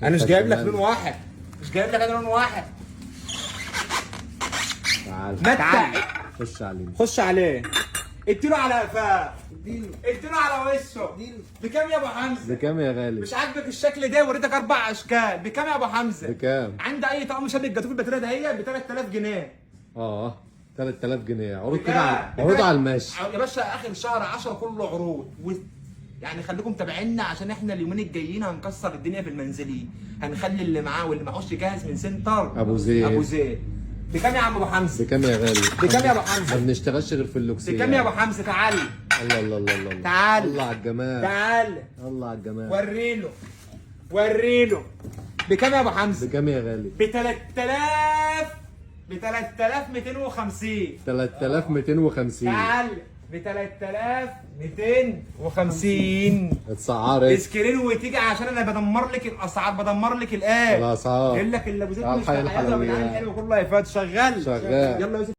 انا مش جايب لك لون واحد، مش جايب لك انا لون واحد. تعال متع خش عليه، خش عليه، اديله على قفاه، اديله على وشه. بكام يا ابو حمزه؟ بكام يا غالي؟ مش عاجبك الشكل ده؟ وريتك 4 اشكال. بكام يا ابو حمزه؟ بكام؟ عندي اي طقم شد الجاتوه الباتريه دهيت ب 3000 جنيه. 3000 جنيه عروض كده، عروض على الماشي يا باشا. اخر شهر 10 كله عروض يعني خليكم متابعينا عشان احنا اليومين الجايين هنكسر الدنيا في المنزلي. هنخلي اللي معاه واللي معهوش يجهز من سنتر ابو زيد. ابو زيد. بكام يا عم ابو حمزه؟ بكام يا غالي؟ بكام يا ابو حمزه؟ ما بنشتغلش غير في اللوكسيه. بكام يا ابو حمزه؟ تعالى. الله الله الله الله، تعال الله على الجمال، تعال الله على الجمال. وريله وريله. بكام يا ابو حمزه؟ بكام يا غالي؟ ب 3000 ب 3250. 3250. تعال ب 3250. اتسعرت اسكرين وتيجي عشان انا بدمر لك الاسعار، بدمر لك الايه الاسعار. يقول لك اللي ابو زيد تعال مش حي عايزها من الحلويات. الحلو كله هيفات. شغال شغال. يلا يا يوسف.